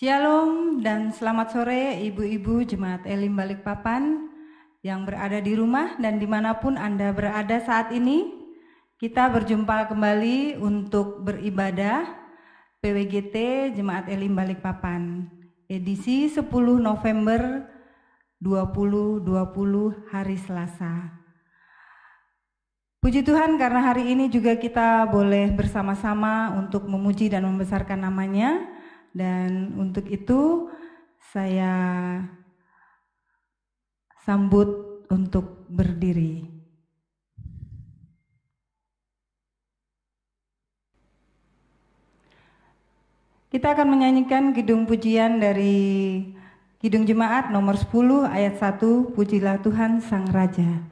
Shalom dan selamat sore ibu-ibu Jemaat Elim Balikpapan yang berada di rumah dan dimanapun Anda berada saat ini. Kita berjumpa kembali untuk beribadah PWGT Jemaat Elim Balikpapan edisi 10 November 2020 hari Selasa. Puji Tuhan karena hari ini juga kita boleh bersama-sama untuk memuji dan membesarkan namanya. Dan untuk itu saya sambut untuk berdiri. Kita akan menyanyikan kidung pujian dari Kidung Jemaat nomor 10 ayat 1, Pujilah Tuhan Sang Raja.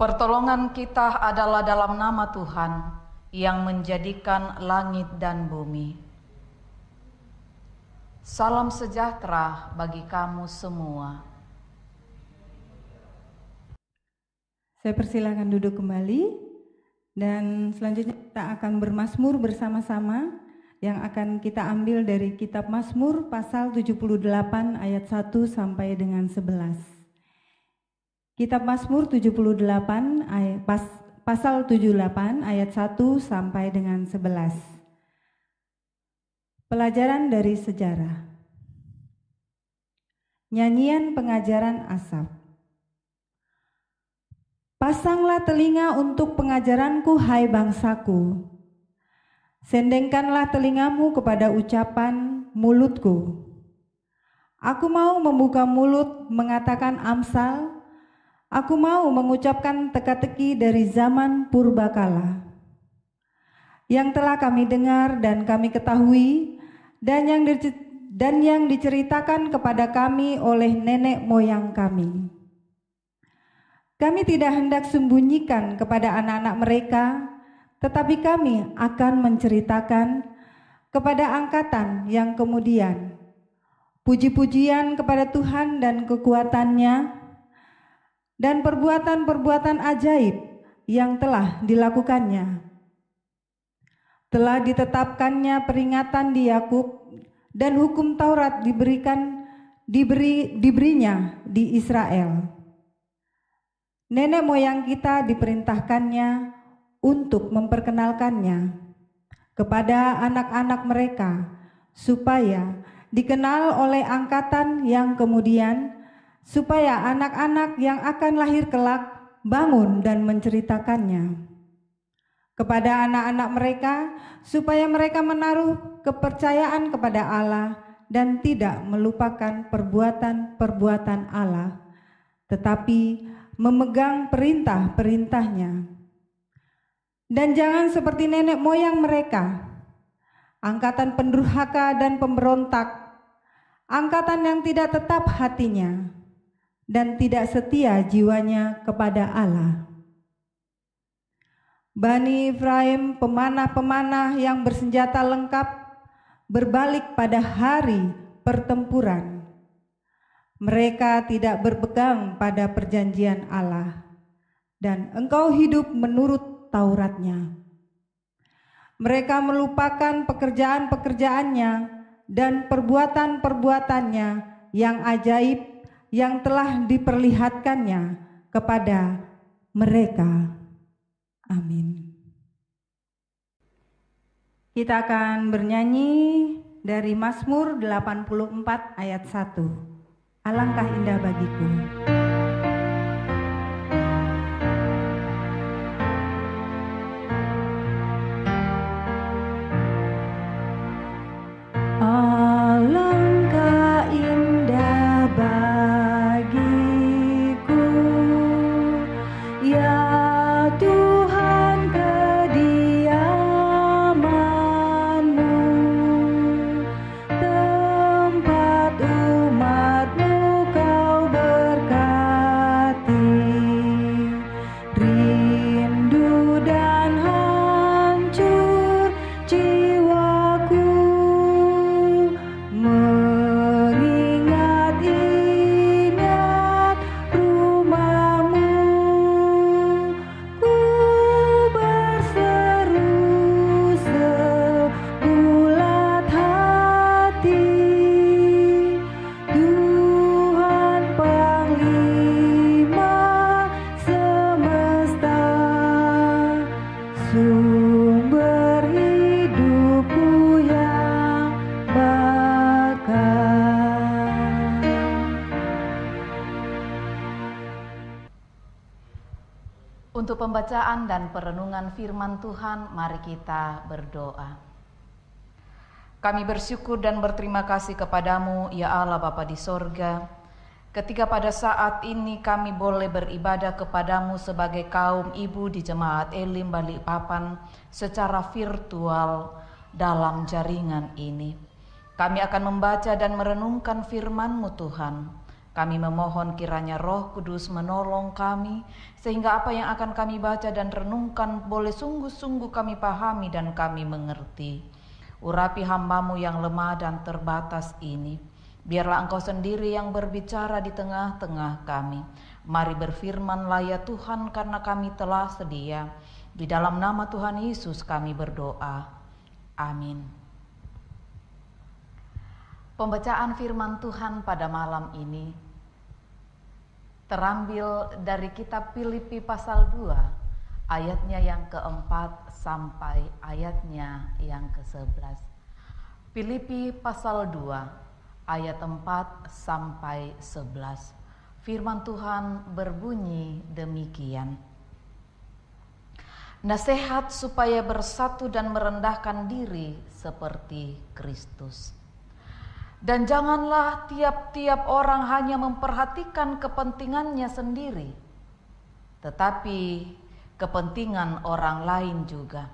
Pertolongan kita adalah dalam nama Tuhan yang menjadikan langit dan bumi. Salam sejahtera bagi kamu semua. Saya persilakan duduk kembali dan selanjutnya kita akan bermazmur bersama-sama yang akan kita ambil dari kitab Mazmur pasal 78 ayat 1 sampai dengan 11. Kitab Mazmur 78 pasal 78 ayat 1 sampai dengan 11. Pelajaran dari sejarah. Nyanyian pengajaran Asaf. Pasanglah telinga untuk pengajaranku, hai bangsaku. Sendengkanlah telingamu kepada ucapan mulutku. Aku mau membuka mulut mengatakan amsal. Aku mau mengucapkan teka-teki dari zaman purbakala yang telah kami dengar dan kami ketahui dan yang diceritakan kepada kami oleh nenek moyang kami. Kami tidak hendak sembunyikan kepada anak-anak mereka, tetapi kami akan menceritakan kepada angkatan yang kemudian puji-pujian kepada Tuhan dan kekuatannya dan perbuatan-perbuatan ajaib yang telah dilakukannya. Telah ditetapkannya peringatan di Yakub dan hukum Taurat diberinya di Israel. Nenek moyang kita diperintahkannya untuk memperkenalkannya kepada anak-anak mereka supaya dikenal oleh angkatan yang kemudian, supaya anak-anak yang akan lahir kelak bangun dan menceritakannya kepada anak-anak mereka, supaya mereka menaruh kepercayaan kepada Allah dan tidak melupakan perbuatan-perbuatan Allah, tetapi memegang perintah-perintahnya. Dan jangan seperti nenek moyang mereka, angkatan pendurhaka dan pemberontak, angkatan yang tidak tetap hatinya dan tidak setia jiwanya kepada Allah. Bani Efraim, pemanah-pemanah yang bersenjata lengkap, berbalik pada hari pertempuran. Mereka tidak berpegang pada perjanjian Allah, dan engkau hidup menurut Tauratnya. Mereka melupakan pekerjaan-pekerjaannya dan perbuatan-perbuatannya yang ajaib yang telah diperlihatkannya kepada mereka. Amin. Kita akan bernyanyi dari Mazmur 84 ayat 1. Alangkah indah bagiku. Alangkah indah bagiku, ya Tuhan, kediaman-Mu, tempat umat-Mu Kau berkati. Rindu dan hancur jiwaku mengingat rumah-Mu. Ku berseru sebulat hati, Tuhan Panglima semesta, sumber hidupku yang bakal. Untuk pembacaan dan perenungan firman Tuhan, mari kita berdoa. Kami bersyukur dan berterima kasih kepadamu, ya Allah Bapa di sorga, ketika pada saat ini kami boleh beribadah kepadamu sebagai kaum ibu di Jemaat Elim Balikpapan secara virtual dalam jaringan ini. Kami akan membaca dan merenungkan firman-Mu Tuhan. Kami memohon kiranya Roh Kudus menolong kami, sehingga apa yang akan kami baca dan renungkan boleh sungguh-sungguh kami pahami dan kami mengerti. Urapi hamba-Mu yang lemah dan terbatas ini. Biarlah Engkau sendiri yang berbicara di tengah-tengah kami. Mari berfirman-Lah ya Tuhan, karena kami telah sedia. Di dalam nama Tuhan Yesus kami berdoa. Amin. Pembacaan firman Tuhan pada malam ini terambil dari kitab Filipi pasal 2, ayatnya yang keempat sampai ayatnya yang ke-11. Filipi pasal 2, ayat 4 sampai 11. Firman Tuhan berbunyi demikian. Nasihat supaya bersatu dan merendahkan diri seperti Kristus. Dan janganlah tiap-tiap orang hanya memperhatikan kepentingannya sendiri, tetapi kepentingan orang lain juga.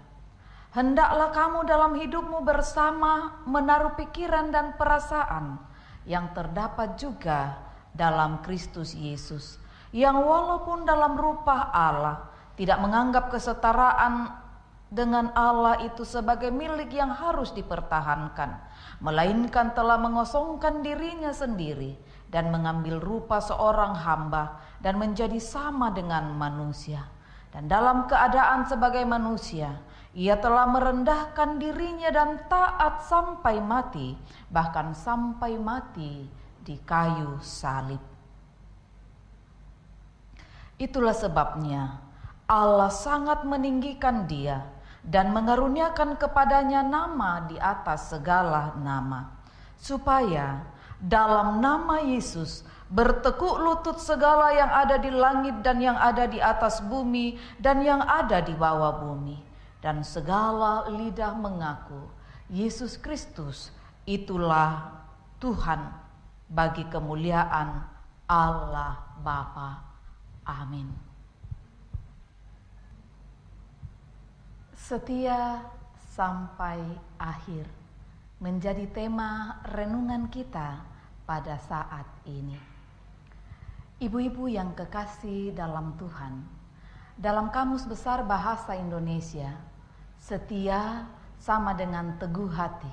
Hendaklah kamu dalam hidupmu bersama menaruh pikiran dan perasaan yang terdapat juga dalam Kristus Yesus, yang walaupun dalam rupa Allah tidak menganggap kesetaraan dengan Allah itu sebagai milik yang harus dipertahankan, melainkan telah mengosongkan dirinya sendiri dan mengambil rupa seorang hamba dan menjadi sama dengan manusia. Dan dalam keadaan sebagai manusia, ia telah merendahkan dirinya dan taat sampai mati, bahkan sampai mati di kayu salib. Itulah sebabnya Allah sangat meninggikan dia dan mengaruniakan kepadanya nama di atas segala nama, supaya dalam nama Yesus bertekuk lutut segala yang ada di langit dan yang ada di atas bumi dan yang ada di bawah bumi, dan segala lidah mengaku Yesus Kristus itulah Tuhan, bagi kemuliaan Allah Bapa. Amin. Setia sampai akhir menjadi tema renungan kita pada saat ini. Ibu-ibu yang kekasih dalam Tuhan, dalam Kamus Besar Bahasa Indonesia, setia sama dengan teguh hati,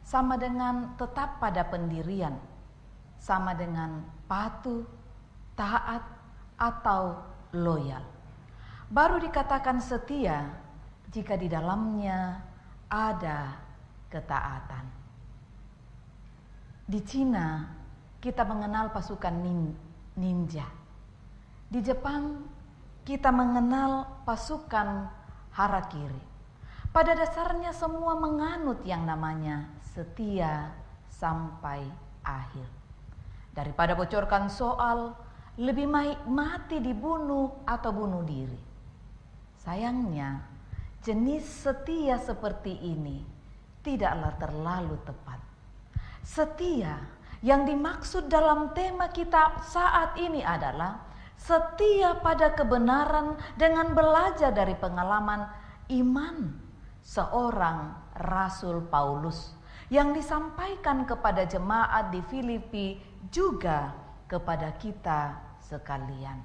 sama dengan tetap pada pendirian, sama dengan patuh, taat, atau loyal. Baru dikatakan setia jika di dalamnya ada ketaatan. Di Cina, kita mengenal pasukan ninja. Di Jepang, kita mengenal pasukan harakiri. Pada dasarnya semua menganut yang namanya setia sampai akhir. Daripada bocorkan soal, lebih baik mati dibunuh atau bunuh diri. Sayangnya, jenis setia seperti ini tidaklah terlalu tepat. Setia yang dimaksud dalam tema kita saat ini adalah setia pada kebenaran dengan belajar dari pengalaman iman seorang Rasul Paulus yang disampaikan kepada jemaat di Filipi juga kepada kita sekalian.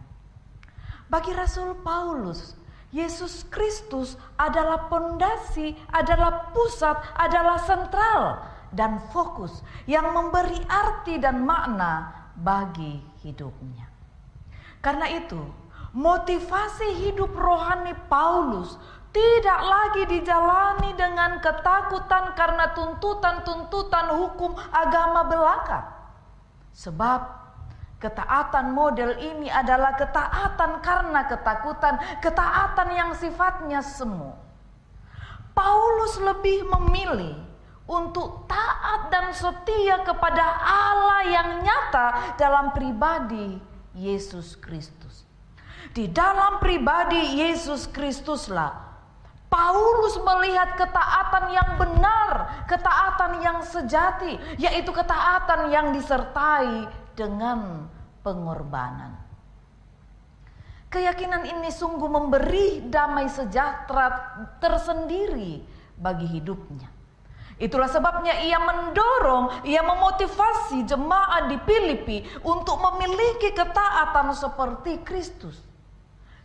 Bagi Rasul Paulus, Yesus Kristus adalah pondasi, adalah pusat, adalah sentral dan fokus yang memberi arti dan makna bagi hidupnya. Karena itu, motivasi hidup rohani Paulus tidak lagi dijalani dengan ketakutan karena tuntutan-tuntutan hukum agama belaka. Sebab ketaatan model ini adalah ketaatan karena ketakutan, ketaatan yang sifatnya semu. Paulus lebih memilih untuk taat dan setia kepada Allah yang nyata dalam pribadi Yesus Kristus. Di dalam pribadi Yesus Kristuslah Paulus melihat ketaatan yang benar, ketaatan yang sejati, yaitu ketaatan yang disertai dengan pengorbanan. Keyakinan ini sungguh memberi damai sejahtera tersendiri bagi hidupnya. Itulah sebabnya ia mendorong, ia memotivasi jemaat di Filipi untuk memiliki ketaatan seperti Kristus.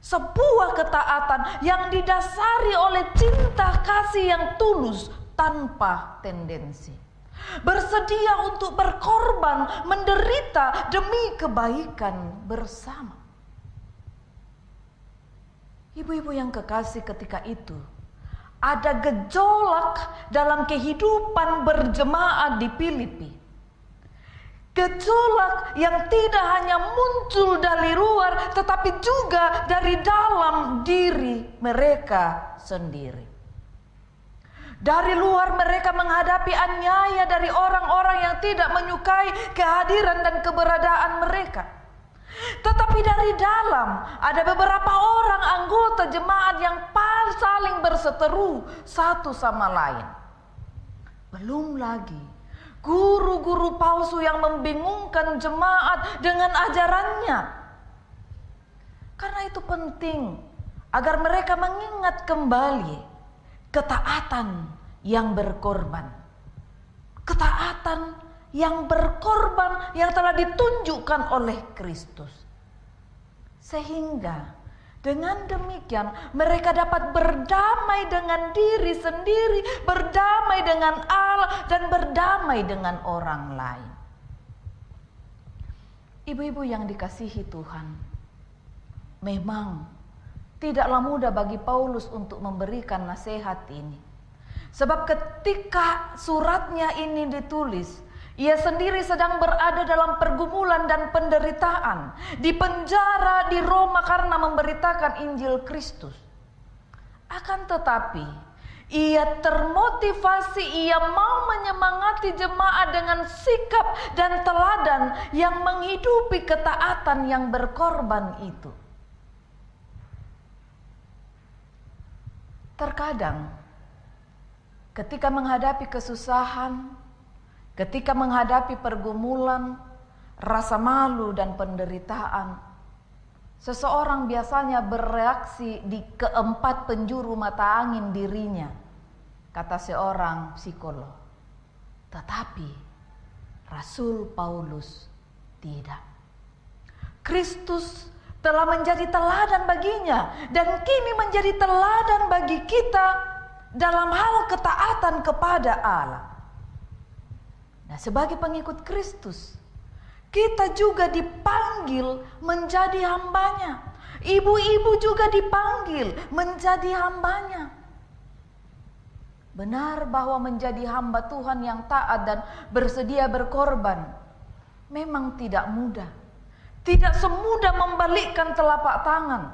Sebuah ketaatan yang didasari oleh cinta kasih yang tulus tanpa tendensi. Bersedia untuk berkorban, menderita demi kebaikan bersama. Ibu-ibu yang kekasih, ketika itu ada gejolak dalam kehidupan berjemaat di Filipi. Gejolak yang tidak hanya muncul dari luar, tetapi juga dari dalam diri mereka sendiri. Dari luar mereka menghadapi aniaya dari orang-orang yang tidak menyukai kehadiran dan keberadaan mereka. Tetapi dari dalam ada beberapa orang anggota jemaat yang saling berseteru satu sama lain. Belum lagi guru-guru palsu yang membingungkan jemaat dengan ajarannya. Karena itu penting agar mereka mengingat kembali ketaatan yang berkorban. Ketaatan yang berkorban yang telah ditunjukkan oleh Kristus. Sehingga dengan demikian mereka dapat berdamai dengan diri sendiri, berdamai dengan Allah, dan berdamai dengan orang lain. Ibu-ibu yang dikasihi Tuhan, memang tidaklah mudah bagi Paulus untuk memberikan nasihat ini. Sebab ketika suratnya ini ditulis, ia sendiri sedang berada dalam pergumulan dan penderitaan, di penjara di Roma karena memberitakan Injil Kristus. Akan tetapi, ia termotivasi, ia mau menyemangati jemaat dengan sikap dan teladan yang menghidupi ketaatan yang berkorban itu. Terkadang, ketika menghadapi kesusahan, ketika menghadapi pergumulan, rasa malu dan penderitaan, seseorang biasanya bereaksi di keempat penjuru mata angin dirinya, kata seorang psikolog. Tetapi Rasul Paulus tidak. Kristus telah menjadi teladan baginya dan kini menjadi teladan bagi kita dalam hal ketaatan kepada Allah. Nah, sebagai pengikut Kristus, kita juga dipanggil menjadi hambanya. Ibu-ibu juga dipanggil menjadi hambanya. Benar bahwa menjadi hamba Tuhan yang taat dan bersedia berkorban memang tidak mudah. Tidak semudah membalikkan telapak tangan.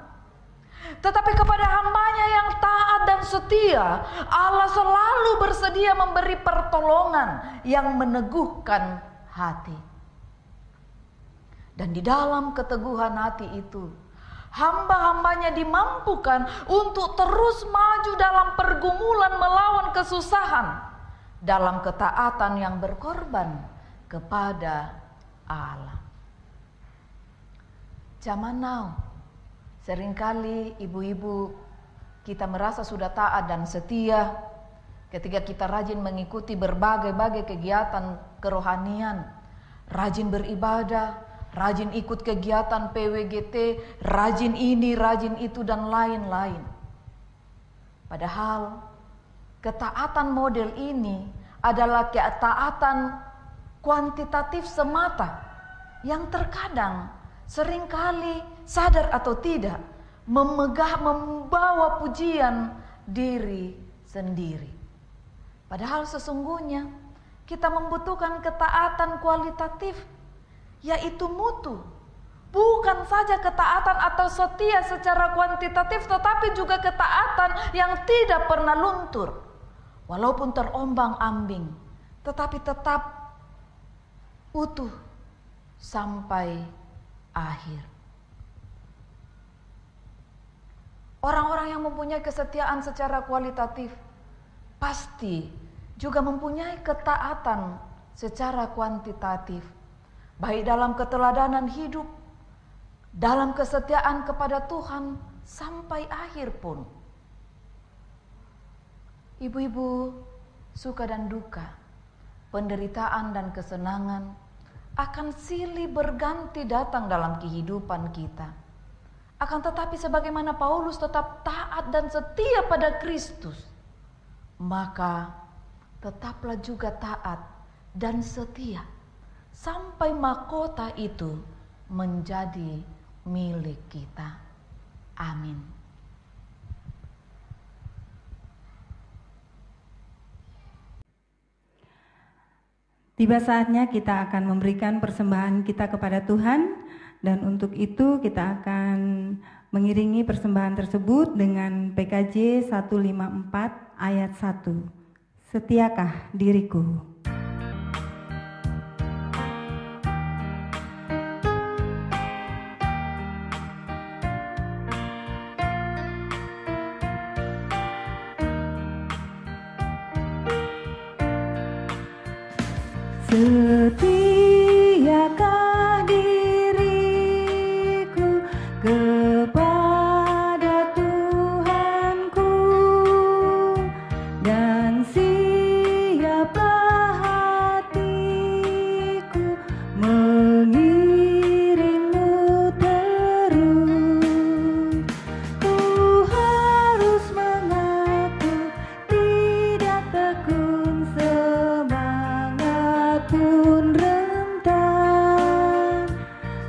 Tetapi kepada hambanya yang taat dan setia, Allah selalu bersedia memberi pertolongan yang meneguhkan hati. Dan di dalam keteguhan hati itu, hamba-hambanya dimampukan untuk terus maju dalam pergumulan melawan kesusahan, dalam ketaatan yang berkorban kepada Allah. Zaman now, seringkali ibu-ibu kita merasa sudah taat dan setia ketika kita rajin mengikuti berbagai kegiatan kerohanian, rajin beribadah, rajin ikut kegiatan PWGT, rajin ini, rajin itu, dan lain-lain. Padahal ketaatan model ini adalah ketaatan kuantitatif semata yang terkadang seringkali sadar atau tidak membawa pujian diri sendiri. Padahal sesungguhnya kita membutuhkan ketaatan kualitatif, yaitu mutu. Bukan saja ketaatan atau setia secara kuantitatif, tetapi juga ketaatan yang tidak pernah luntur. Walaupun terombang-ambing, tetapi tetap utuh sampai akhir. Orang-orang yang mempunyai kesetiaan secara kualitatif pasti juga mempunyai ketaatan secara kuantitatif, baik dalam keteladanan hidup, dalam kesetiaan kepada Tuhan sampai akhir pun. Ibu-ibu, suka dan duka, penderitaan dan kesenangan akan silih berganti datang dalam kehidupan kita. Akan tetapi sebagaimana Paulus tetap taat dan setia pada Kristus, maka tetaplah juga taat dan setia sampai mahkota itu menjadi milik kita. Amin. Tiba saatnya kita akan memberikan persembahan kita kepada Tuhan, dan untuk itu kita akan mengiringi persembahan tersebut dengan PKJ 154 ayat 1. Setiakah diriku? Setiakah diriku kepada Tuhanku, dan siaplah hatiku mengiringmu terus. Ku harus mengaku tidak tekun, semangat pun rentan,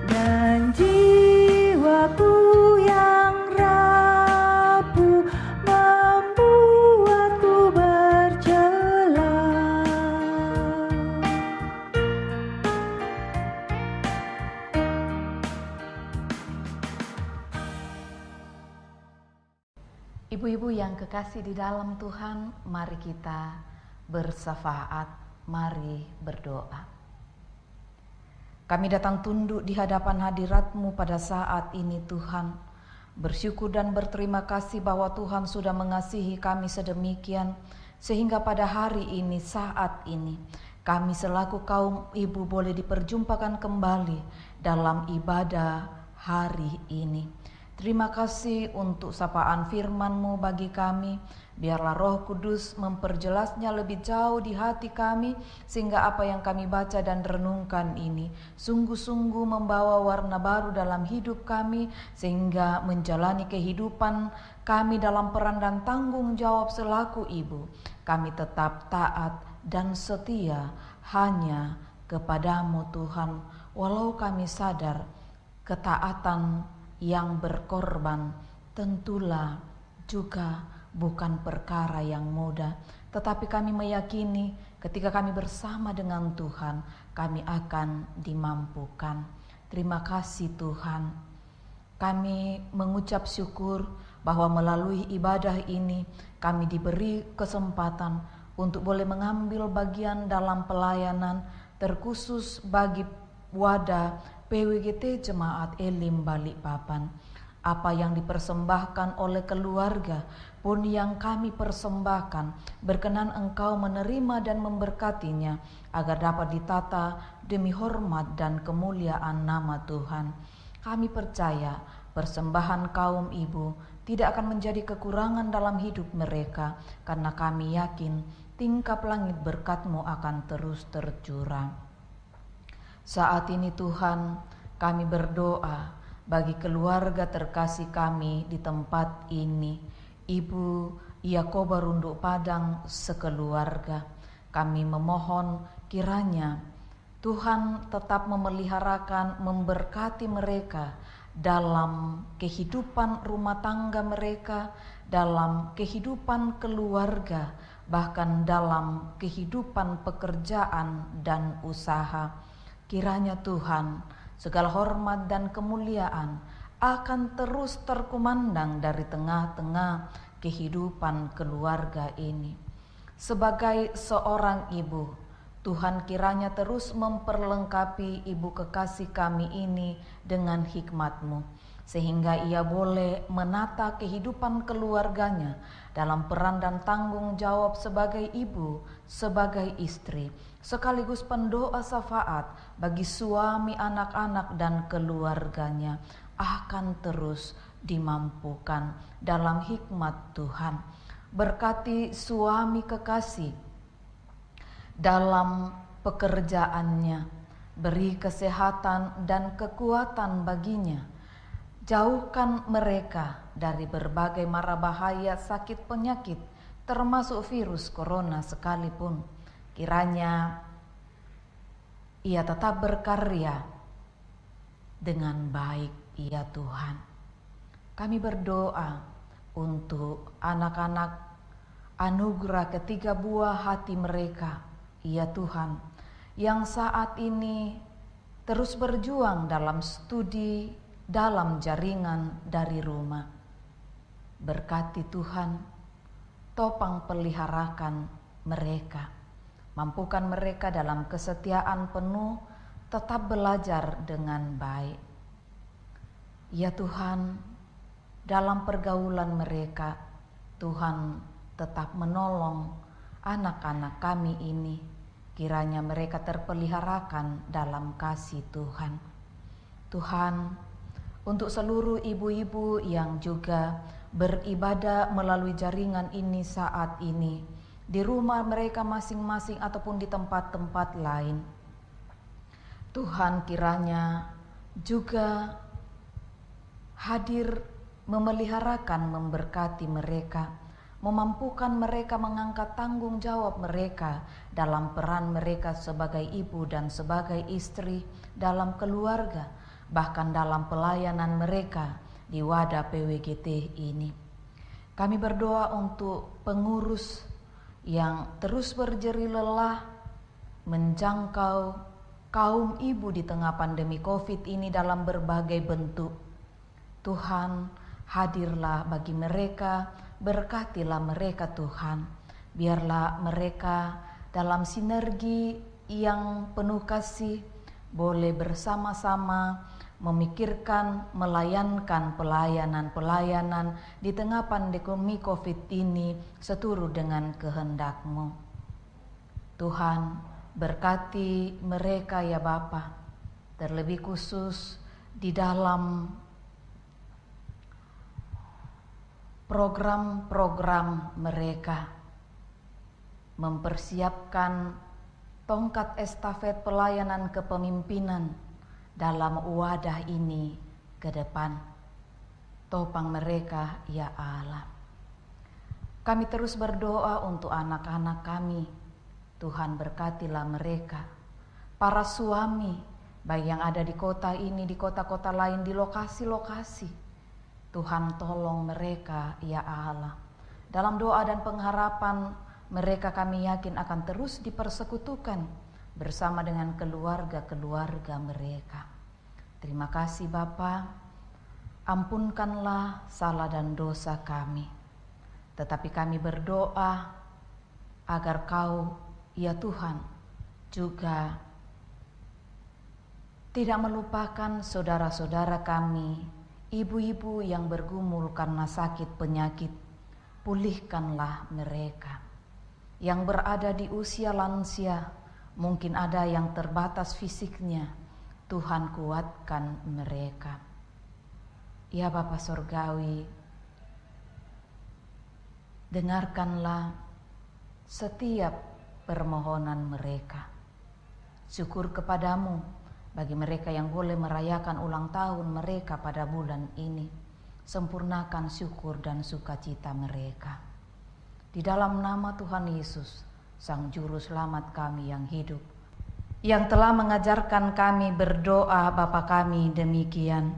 dan jiwaku yang rapuh membuatku bercelah. Ibu-ibu yang kekasih di dalam Tuhan, mari kita bersafaat, mari berdoa. Kami datang tunduk di hadapan hadirat-Mu pada saat ini Tuhan, bersyukur dan berterima kasih bahwa Tuhan sudah mengasihi kami sedemikian, sehingga pada hari ini, saat ini, kami selaku kaum ibu boleh diperjumpakan kembali dalam ibadah hari ini. Terima kasih untuk sapaan firman-Mu bagi kami. Biarlah Roh Kudus memperjelasnya lebih jauh di hati kami, sehingga apa yang kami baca dan renungkan ini sungguh-sungguh membawa warna baru dalam hidup kami, sehingga menjalani kehidupan kami dalam peran dan tanggung jawab selaku ibu, kami tetap taat dan setia hanya kepadamu Tuhan. Walau kami sadar ketaatan yang berkorban tentulah juga bukan perkara yang mudah, tetapi kami meyakini ketika kami bersama dengan Tuhan, kami akan dimampukan. Terima kasih Tuhan. Kami mengucap syukur bahwa melalui ibadah ini kami diberi kesempatan untuk boleh mengambil bagian dalam pelayanan terkhusus bagi wadah PWGT Jemaat Elim Balikpapan. Apa yang dipersembahkan oleh keluarga pun yang kami persembahkan, berkenan Engkau menerima dan memberkatinya, agar dapat ditata demi hormat dan kemuliaan nama Tuhan. Kami percaya persembahan kaum ibu tidak akan menjadi kekurangan dalam hidup mereka, karena kami yakin tingkap langit berkat-Mu akan terus tercurah. Saat ini Tuhan, kami berdoa bagi keluarga terkasih kami di tempat ini, Ibu Yakoba Runduk Padang sekeluarga. Kami memohon kiranya Tuhan tetap memeliharakan, memberkati mereka dalam kehidupan rumah tangga mereka, dalam kehidupan keluarga, bahkan dalam kehidupan pekerjaan dan usaha. Kiranya Tuhan, segala hormat dan kemuliaan akan terus terkumandang dari tengah-tengah kehidupan keluarga ini. Sebagai seorang ibu, Tuhan kiranya terus memperlengkapi ibu kekasih kami ini dengan hikmat-Mu, sehingga ia boleh menata kehidupan keluarganya dalam peran dan tanggung jawab sebagai ibu, sebagai istri, sekaligus pendoa syafaat bagi suami, anak-anak, dan keluarganya akan terus dimampukan dalam hikmat Tuhan. Berkati suami kekasih dalam pekerjaannya, beri kesehatan dan kekuatan baginya. Jauhkan mereka dari berbagai mara bahaya sakit penyakit, termasuk virus corona sekalipun. Kiranya ia tetap berkarya dengan baik, ya Tuhan. Kami berdoa untuk anak-anak, anugerah ketiga buah hati mereka, ya Tuhan, yang saat ini terus berjuang dalam studi, dalam jaringan dari rumah. Berkati Tuhan, topang peliharakan mereka, mampukan mereka dalam kesetiaan penuh, tetap belajar dengan baik. Ya Tuhan, dalam pergaulan mereka, Tuhan tetap menolong anak-anak kami ini. Kiranya mereka terpeliharakan dalam kasih Tuhan. Tuhan, untuk seluruh ibu-ibu yang juga beribadah melalui jaringan ini saat ini, di rumah mereka masing-masing ataupun di tempat-tempat lain, Tuhan kiranya juga hadir memeliharakan, memberkati mereka, memampukan mereka mengangkat tanggung jawab mereka dalam peran mereka sebagai ibu dan sebagai istri dalam keluarga, bahkan dalam pelayanan mereka di wadah PWGT ini. Kami berdoa untuk pengurus yang terus berjeri lelah menjangkau kaum ibu di tengah pandemi COVID ini dalam berbagai bentuk. Tuhan, hadirlah bagi mereka, berkatilah mereka Tuhan. Biarlah mereka dalam sinergi yang penuh kasih boleh bersama-sama memikirkan, melayankan pelayanan-pelayanan di tengah pandemi COVID ini seturut dengan kehendak-Mu. Tuhan, berkati mereka ya Bapa, terlebih khusus di dalam program-program mereka, mempersiapkan tongkat estafet pelayanan kepemimpinan dalam wadah ini ke depan. Topang mereka ya Allah. Kami terus berdoa untuk anak-anak kami. Tuhan, berkatilah mereka. Para suami, baik yang ada di kota ini, di kota-kota lain, di lokasi-lokasi, Tuhan tolong mereka ya Allah. Dalam doa dan pengharapan mereka kami yakin akan terus dipersekutukan bersama dengan keluarga-keluarga mereka. Terima kasih Bapa. ampunkanlah salah dan dosa kami. Tetapi kami berdoa agar Kau, ya Tuhan, juga tidak melupakan saudara-saudara kami, ibu-ibu yang bergumul karena sakit penyakit. Pulihkanlah mereka. Yang berada di usia lansia, mungkin ada yang terbatas fisiknya, Tuhan kuatkan mereka. Ya Bapa Sorgawi, dengarkanlah setiap permohonan mereka. Syukur kepadamu bagi mereka yang boleh merayakan ulang tahun mereka pada bulan ini. Sempurnakan syukur dan sukacita mereka. Di dalam nama Tuhan Yesus, Sang Juru Selamat kami yang hidup, yang telah mengajarkan kami berdoa Bapa kami demikian.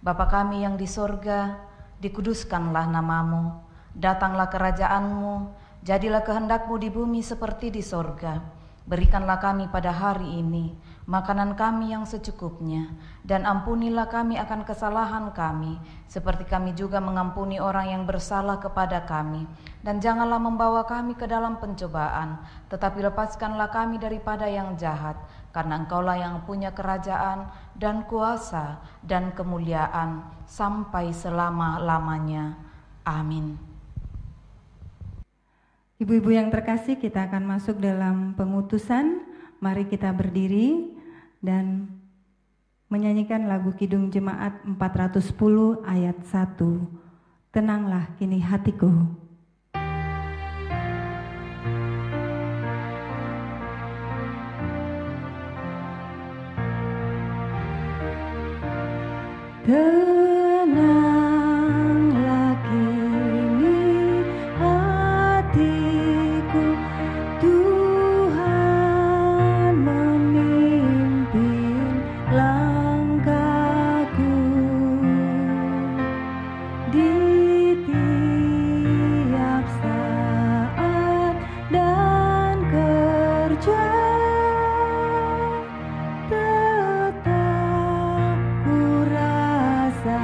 Bapa kami yang di sorga, dikuduskanlah namamu, datanglah kerajaanmu, jadilah kehendakmu di bumi seperti di sorga. Berikanlah kami pada hari ini makanan kami yang secukupnya, dan ampunilah kami akan kesalahan kami, seperti kami juga mengampuni orang yang bersalah kepada kami. Dan janganlah membawa kami ke dalam pencobaan, tetapi lepaskanlah kami daripada yang jahat, karena Engkaulah yang punya kerajaan dan kuasa dan kemuliaan sampai selama-lamanya. Amin. Ibu-ibu yang terkasih, kita akan masuk dalam pengutusan. Mari kita berdiri dan menyanyikan lagu Kidung Jemaat 410 ayat 1. Tenanglah kini hatiku. Tenanglah kini hatiku, Tuhan memimpin langkahku di tiap saat dan kerja. Tetap ku rasa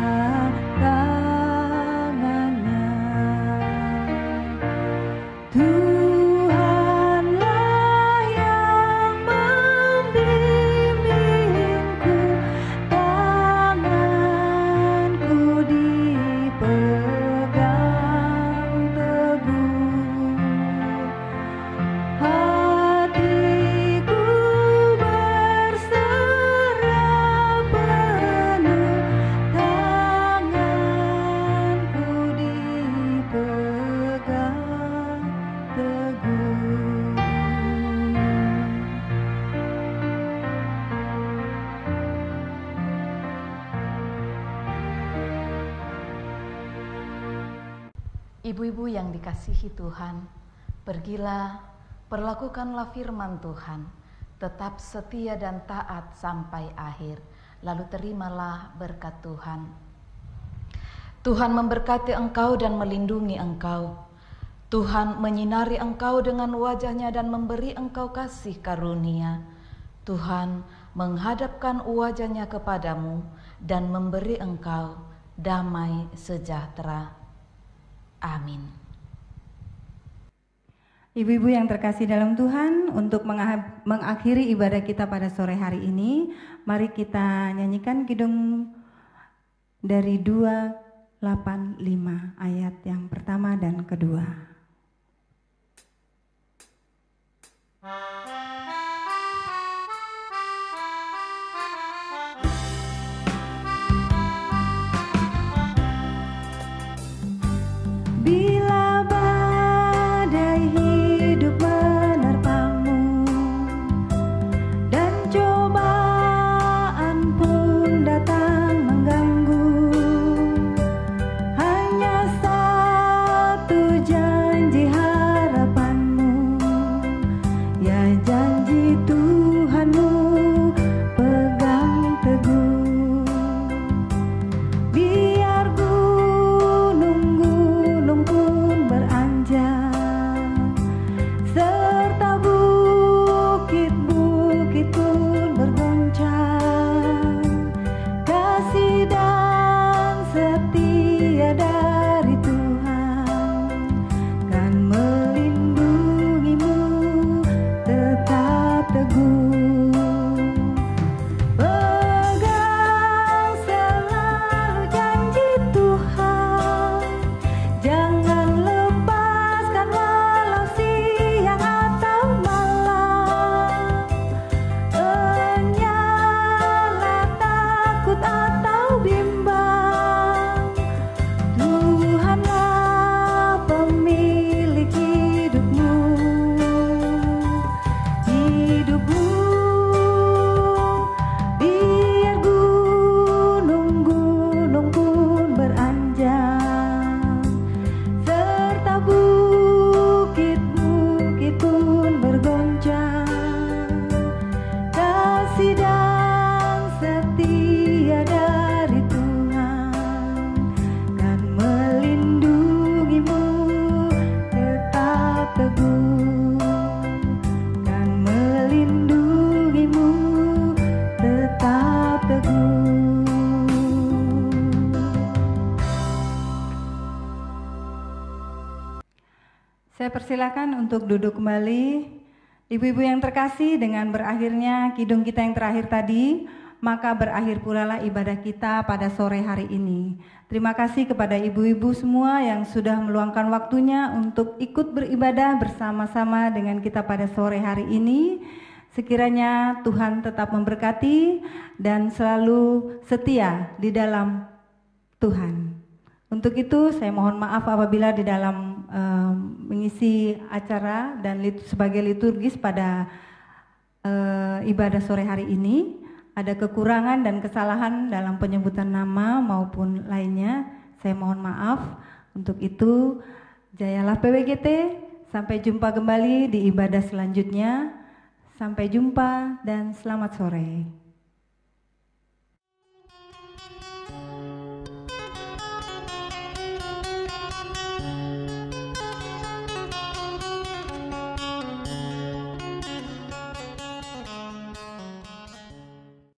tangannya. Tuhanlah yang membimbingku, tanganku dipegang teguh. Hatiku berserah penuh, tanganku dipegang teguh. Ibu-ibu yang dikasihi Tuhan, pergilah, perlakukanlah firman Tuhan, tetap setia dan taat sampai akhir, lalu terimalah berkat Tuhan. Tuhan memberkati engkau dan melindungi engkau. Tuhan menyinari engkau dengan wajah-Nya dan memberi engkau kasih karunia. Tuhan menghadapkan wajah-Nya kepadamu dan memberi engkau damai sejahtera. Amin. Ibu-ibu yang terkasih dalam Tuhan, untuk mengakhiri ibadah kita pada sore hari ini, mari kita nyanyikan kidung dari 285 ayat yang pertama dan kedua. Bila badai hidup menerpamu dan cobaan pun datang mengganggu, hanya satu janji harapanmu, ya janji Tuhanmu pegang teguh. Biar gunung-gunung pun beranjak, serta bukit-bukit pun bergoncang, kasih dan Saya persilakan untuk duduk kembali. Ibu-ibu yang terkasih, dengan berakhirnya kidung kita yang terakhir tadi, maka berakhir pula lah ibadah kita pada sore hari ini. Terima kasih kepada ibu-ibu semua yang sudah meluangkan waktunya untuk ikut beribadah bersama-sama dengan kita pada sore hari ini. Sekiranya Tuhan tetap memberkati dan selalu setia di dalam Tuhan. Untuk itu saya mohon maaf apabila di dalam mengisi acara dan sebagai liturgis pada ibadah sore hari ini ada kekurangan dan kesalahan dalam penyebutan nama maupun lainnya. Saya mohon maaf. Untuk itu jayalah PWGT. Sampai jumpa kembali di ibadah selanjutnya. Sampai jumpa dan selamat sore.